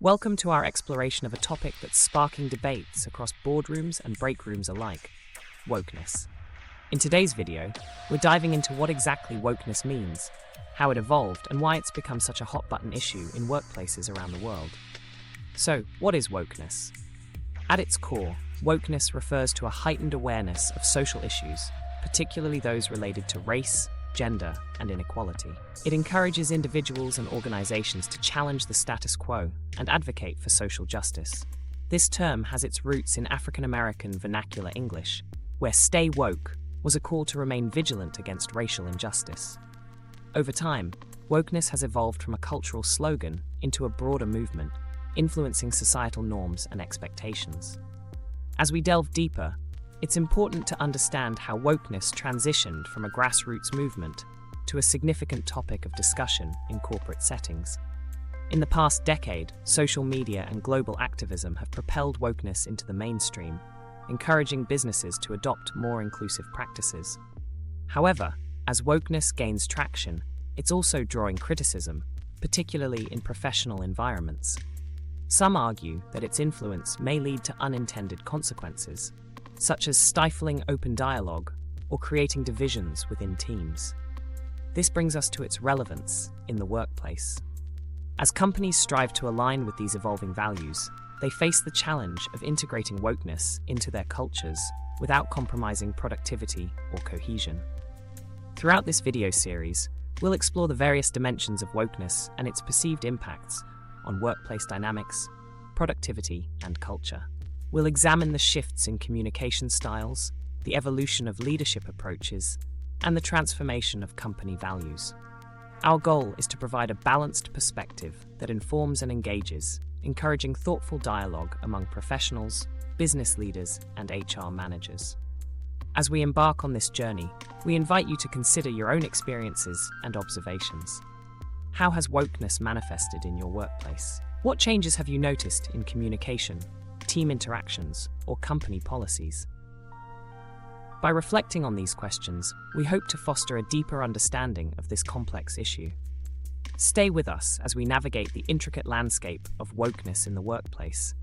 Welcome to our exploration of a topic that's sparking debates across boardrooms and break rooms alike: wokeness. In today's video, we're diving into what exactly wokeness means, how it evolved, and why it's become such a hot-button issue in workplaces around the world. So, what is wokeness? At its core, wokeness refers to a heightened awareness of social issues, particularly those related to race, gender, and inequality. It encourages individuals and organizations to challenge the status quo and advocate for social justice. This term has its roots in African American vernacular English, where "stay woke" was a call to remain vigilant against racial injustice. Over time, wokeness has evolved from a cultural slogan into a broader movement, influencing societal norms and expectations. As we delve deeper, it's important to understand how wokeness transitioned from a grassroots movement to a significant topic of discussion in corporate settings. In the past decade, social media and global activism have propelled wokeness into the mainstream, encouraging businesses to adopt more inclusive practices. However, as wokeness gains traction, it's also drawing criticism, particularly in professional environments. Some argue that its influence may lead to unintended consequences, such as stifling open dialogue or creating divisions within teams. This brings us to its relevance in the workplace. As companies strive to align with these evolving values, they face the challenge of integrating wokeness into their cultures without compromising productivity or cohesion. Throughout this video series, we'll explore the various dimensions of wokeness and its perceived impacts on workplace dynamics, productivity, and culture. We'll examine the shifts in communication styles, the evolution of leadership approaches, and the transformation of company values. Our goal is to provide a balanced perspective that informs and engages, encouraging thoughtful dialogue among professionals, business leaders, and HR managers. As we embark on this journey, we invite you to consider your own experiences and observations. How has wokeness manifested in your workplace? What changes have you noticed in communication, team interactions, or company policies? By reflecting on these questions, we hope to foster a deeper understanding of this complex issue. Stay with us as we navigate the intricate landscape of wokeness in the workplace.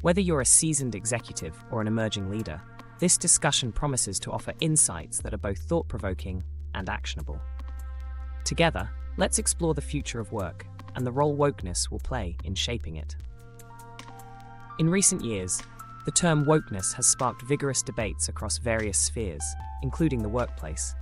Whether you're a seasoned executive or an emerging leader, this discussion promises to offer insights that are both thought-provoking and actionable. Together, let's explore the future of work and the role wokeness will play in shaping it. In recent years, the term wokeness has sparked vigorous debates across various spheres, including the workplace.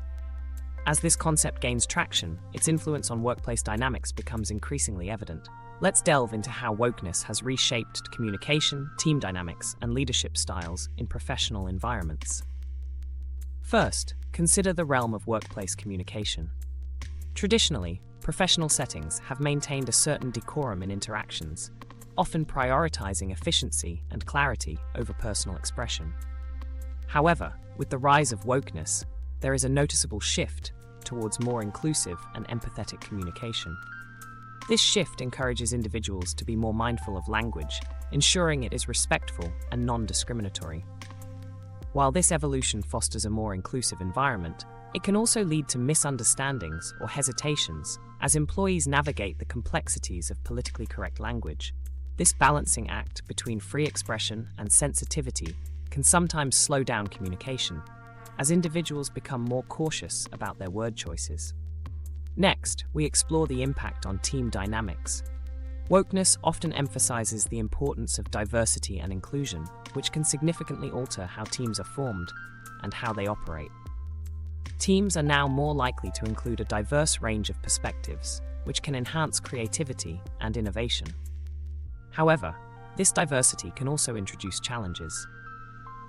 As this concept gains traction, its influence on workplace dynamics becomes increasingly evident. Let's delve into how wokeness has reshaped communication, team dynamics, and leadership styles in professional environments. First, consider the realm of workplace communication. Traditionally, professional settings have maintained a certain decorum in interactions, often prioritizing efficiency and clarity over personal expression. However, with the rise of wokeness, there is a noticeable shift towards more inclusive and empathetic communication. This shift encourages individuals to be more mindful of language, ensuring it is respectful and non-discriminatory. While this evolution fosters a more inclusive environment, it can also lead to misunderstandings or hesitations as employees navigate the complexities of politically correct language. This balancing act between free expression and sensitivity can sometimes slow down communication, as individuals become more cautious about their word choices. Next, we explore the impact on team dynamics. Wokeness often emphasizes the importance of diversity and inclusion, which can significantly alter how teams are formed and how they operate. Teams are now more likely to include a diverse range of perspectives, which can enhance creativity and innovation. However, this diversity can also introduce challenges.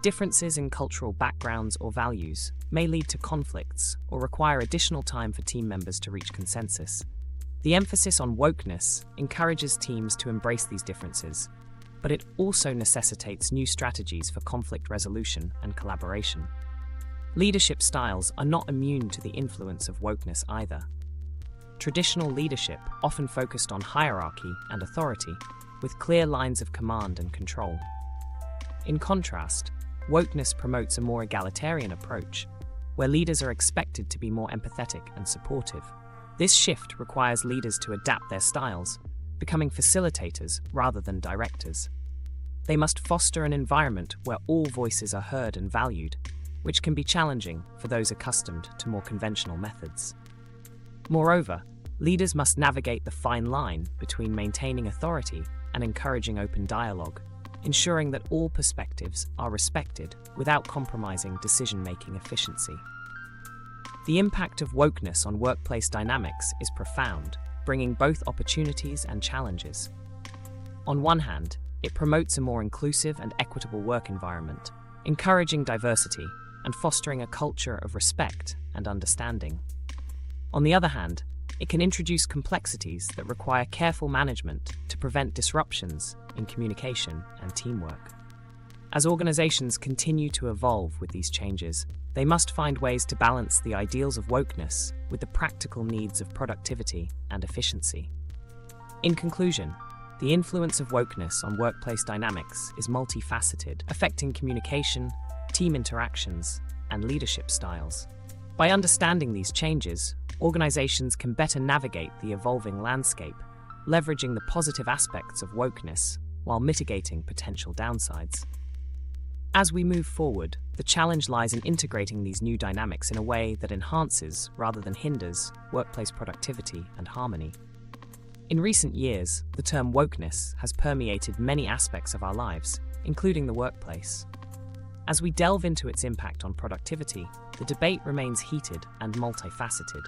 Differences in cultural backgrounds or values may lead to conflicts or require additional time for team members to reach consensus. The emphasis on wokeness encourages teams to embrace these differences, but it also necessitates new strategies for conflict resolution and collaboration. Leadership styles are not immune to the influence of wokeness either. Traditional leadership often focused on hierarchy and authority, with clear lines of command and control. In contrast, wokeness promotes a more egalitarian approach, where leaders are expected to be more empathetic and supportive. This shift requires leaders to adapt their styles, becoming facilitators rather than directors. They must foster an environment where all voices are heard and valued, which can be challenging for those accustomed to more conventional methods. Moreover, leaders must navigate the fine line between maintaining authority and encouraging open dialogue, ensuring that all perspectives are respected without compromising decision-making efficiency. The impact of wokeness on workplace dynamics is profound, bringing both opportunities and challenges. On one hand, it promotes a more inclusive and equitable work environment, encouraging diversity and fostering a culture of respect and understanding. On the other hand, it can introduce complexities that require careful management to prevent disruptions in communication and teamwork. As organizations continue to evolve with these changes, they must find ways to balance the ideals of wokeness with the practical needs of productivity and efficiency. In conclusion, the influence of wokeness on workplace dynamics is multifaceted, affecting communication, team interactions, and leadership styles. By understanding these changes, organizations can better navigate the evolving landscape, leveraging the positive aspects of wokeness while mitigating potential downsides. As we move forward, the challenge lies in integrating these new dynamics in a way that enhances, rather than hinders, workplace productivity and harmony. In recent years, the term wokeness has permeated many aspects of our lives, including the workplace. As we delve into its impact on productivity, the debate remains heated and multifaceted.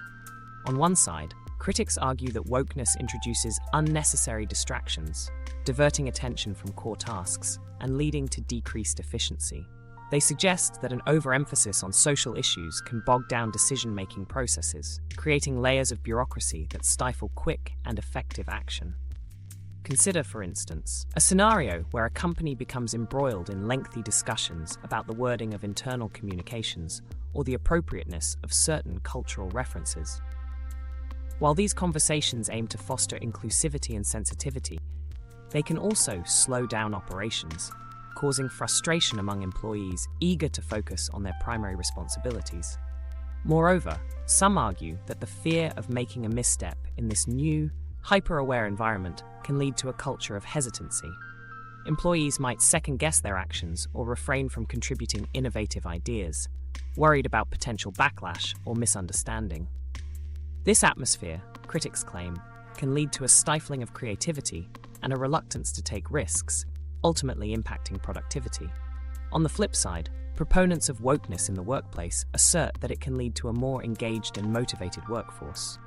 On one side, critics argue that wokeness introduces unnecessary distractions, diverting attention from core tasks and leading to decreased efficiency. They suggest that an overemphasis on social issues can bog down decision-making processes, creating layers of bureaucracy that stifle quick and effective action. Consider, for instance, a scenario where a company becomes embroiled in lengthy discussions about the wording of internal communications or the appropriateness of certain cultural references. While these conversations aim to foster inclusivity and sensitivity, they can also slow down operations, causing frustration among employees eager to focus on their primary responsibilities. Moreover, some argue that the fear of making a misstep in this new, hyper-aware environment can lead to a culture of hesitancy. Employees might second-guess their actions or refrain from contributing innovative ideas, worried about potential backlash or misunderstanding. This atmosphere, critics claim, can lead to a stifling of creativity and a reluctance to take risks, ultimately impacting productivity. On the flip side, proponents of wokeness in the workplace assert that it can lead to a more engaged and motivated workforce.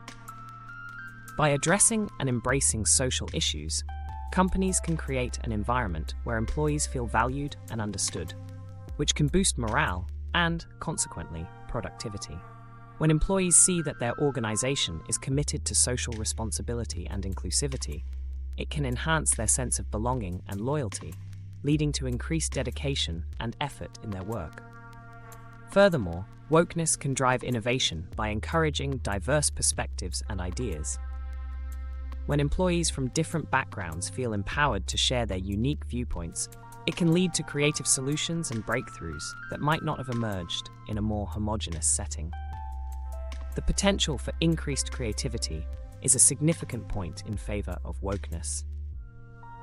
By addressing and embracing social issues, companies can create an environment where employees feel valued and understood, which can boost morale and, consequently, productivity. When employees see that their organization is committed to social responsibility and inclusivity, it can enhance their sense of belonging and loyalty, leading to increased dedication and effort in their work. Furthermore, wokeness can drive innovation by encouraging diverse perspectives and ideas. When employees from different backgrounds feel empowered to share their unique viewpoints, it can lead to creative solutions and breakthroughs that might not have emerged in a more homogeneous setting. The potential for increased creativity is a significant point in favor of wokeness.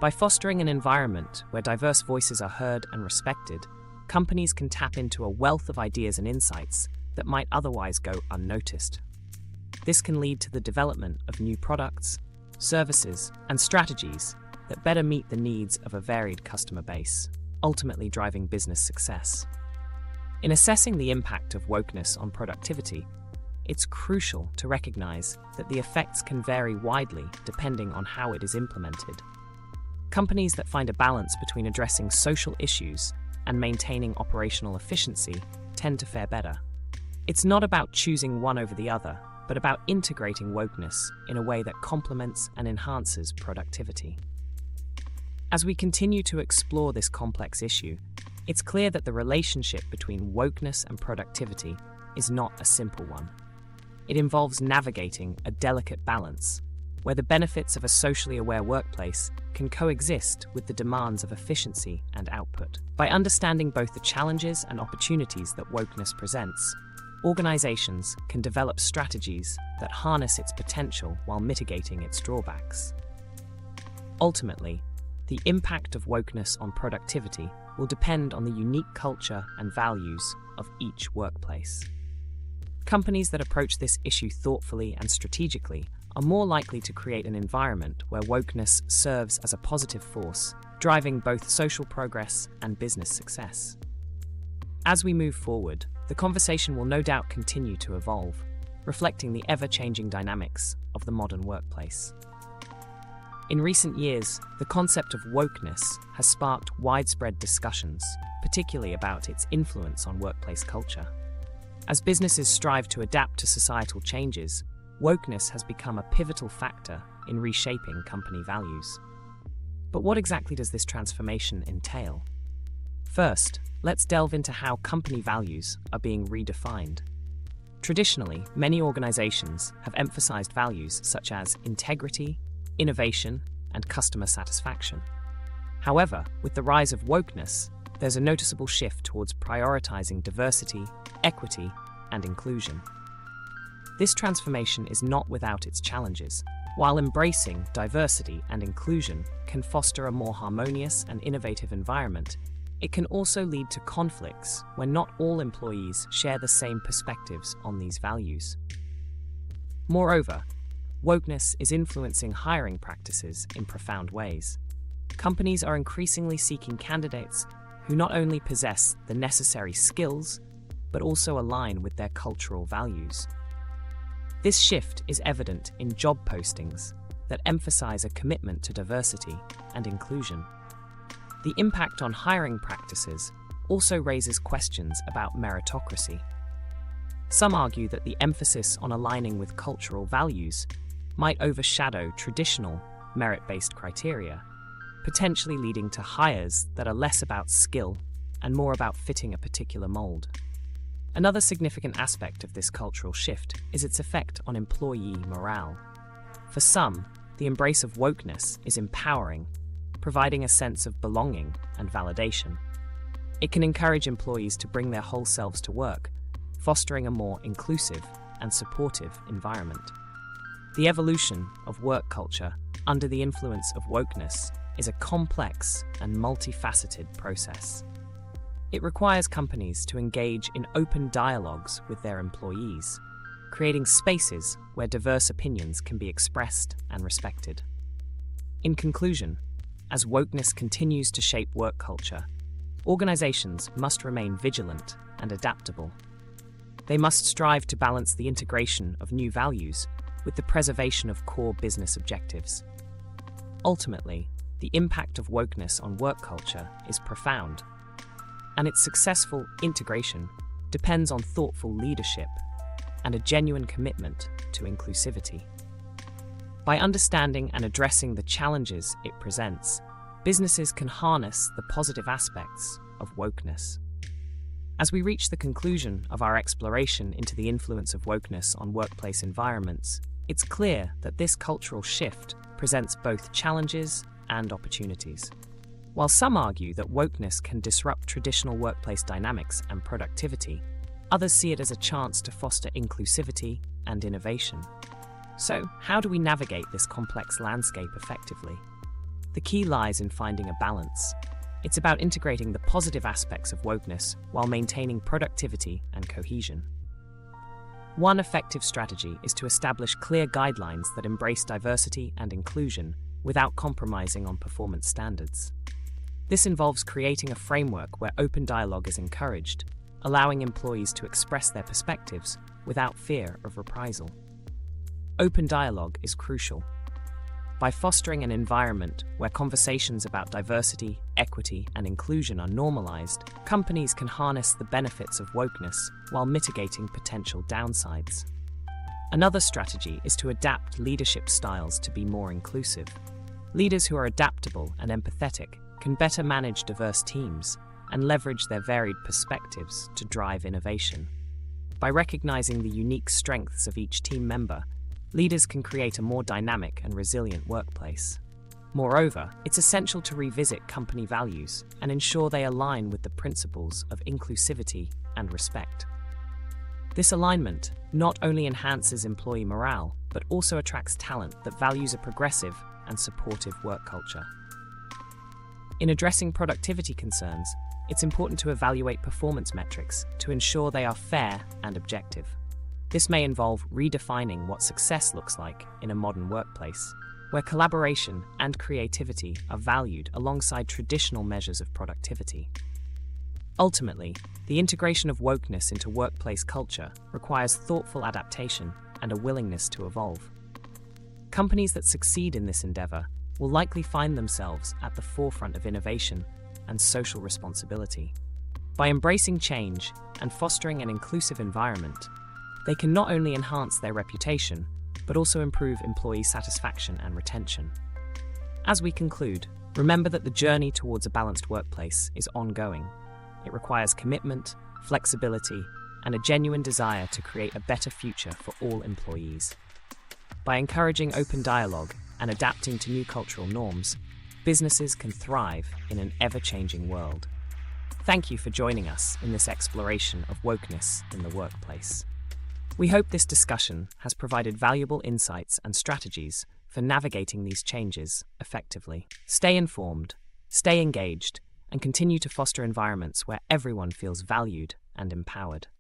By fostering an environment where diverse voices are heard and respected, companies can tap into a wealth of ideas and insights that might otherwise go unnoticed. This can lead to the development of new products, services, and strategies that better meet the needs of a varied customer base, ultimately driving business success. In assessing the impact of wokeness on productivity, it's crucial to recognize that the effects can vary widely depending on how it is implemented. Companies that find a balance between addressing social issues and maintaining operational efficiency tend to fare better. It's not about choosing one over the other, but about integrating wokeness in a way that complements and enhances productivity. As we continue to explore this complex issue, it's clear that the relationship between wokeness and productivity is not a simple one. It involves navigating a delicate balance, where the benefits of a socially aware workplace can coexist with the demands of efficiency and output. By understanding both the challenges and opportunities that wokeness presents, organizations can develop strategies that harness its potential while mitigating its drawbacks. Ultimately, the impact of wokeness on productivity will depend on the unique culture and values of each workplace. Companies that approach this issue thoughtfully and strategically are more likely to create an environment where wokeness serves as a positive force, driving both social progress and business success. As we move forward, the conversation will no doubt continue to evolve, reflecting the ever-changing dynamics of the modern workplace. In recent years, the concept of wokeness has sparked widespread discussions, particularly about its influence on workplace culture. As businesses strive to adapt to societal changes, wokeness has become a pivotal factor in reshaping company values. But what exactly does this transformation entail? First, let's delve into how company values are being redefined. Traditionally, many organizations have emphasized values such as integrity, innovation, and customer satisfaction. However, with the rise of wokeness, there's a noticeable shift towards prioritizing diversity, equity, and inclusion. This transformation is not without its challenges. While embracing diversity and inclusion can foster a more harmonious and innovative environment, it can also lead to conflicts when not all employees share the same perspectives on these values. Moreover, wokeness is influencing hiring practices in profound ways. Companies are increasingly seeking candidates who not only possess the necessary skills, but also align with their cultural values. This shift is evident in job postings that emphasize a commitment to diversity and inclusion. The impact on hiring practices also raises questions about meritocracy. Some argue that the emphasis on aligning with cultural values might overshadow traditional merit-based criteria, potentially leading to hires that are less about skill and more about fitting a particular mold. Another significant aspect of this cultural shift is its effect on employee morale. For some, the embrace of wokeness is empowering, providing a sense of belonging and validation. It can encourage employees to bring their whole selves to work, fostering a more inclusive and supportive environment. The evolution of work culture under the influence of wokeness is a complex and multifaceted process. It requires companies to engage in open dialogues with their employees, creating spaces where diverse opinions can be expressed and respected. In conclusion, as wokeness continues to shape work culture, organizations must remain vigilant and adaptable. They must strive to balance the integration of new values with the preservation of core business objectives. Ultimately, the impact of wokeness on work culture is profound, and its successful integration depends on thoughtful leadership and a genuine commitment to inclusivity. By understanding and addressing the challenges it presents, businesses can harness the positive aspects of wokeness. As we reach the conclusion of our exploration into the influence of wokeness on workplace environments, it's clear that this cultural shift presents both challenges and opportunities. While some argue that wokeness can disrupt traditional workplace dynamics and productivity, others see it as a chance to foster inclusivity and innovation. So, how do we navigate this complex landscape effectively? The key lies in finding a balance. It's about integrating the positive aspects of wokeness while maintaining productivity and cohesion. One effective strategy is to establish clear guidelines that embrace diversity and inclusion without compromising on performance standards. This involves creating a framework where open dialogue is encouraged, allowing employees to express their perspectives without fear of reprisal. Open dialogue is crucial. By fostering an environment where conversations about diversity, equity, and inclusion are normalized, companies can harness the benefits of wokeness while mitigating potential downsides. Another strategy is to adapt leadership styles to be more inclusive. Leaders who are adaptable and empathetic can better manage diverse teams and leverage their varied perspectives to drive innovation. By recognizing the unique strengths of each team member, leaders can create a more dynamic and resilient workplace. Moreover, it's essential to revisit company values and ensure they align with the principles of inclusivity and respect. This alignment not only enhances employee morale, but also attracts talent that values a progressive and supportive work culture. In addressing productivity concerns, it's important to evaluate performance metrics to ensure they are fair and objective. This may involve redefining what success looks like in a modern workplace, where collaboration and creativity are valued alongside traditional measures of productivity. Ultimately, the integration of wokeness into workplace culture requires thoughtful adaptation and a willingness to evolve. Companies that succeed in this endeavor will likely find themselves at the forefront of innovation and social responsibility. By embracing change and fostering an inclusive environment, they can not only enhance their reputation, but also improve employee satisfaction and retention. As we conclude, remember that the journey towards a balanced workplace is ongoing. It requires commitment, flexibility, and a genuine desire to create a better future for all employees. By encouraging open dialogue and adapting to new cultural norms, businesses can thrive in an ever-changing world. Thank you for joining us in this exploration of wokeness in the workplace. We hope this discussion has provided valuable insights and strategies for navigating these changes effectively. Stay informed, stay engaged, and continue to foster environments where everyone feels valued and empowered.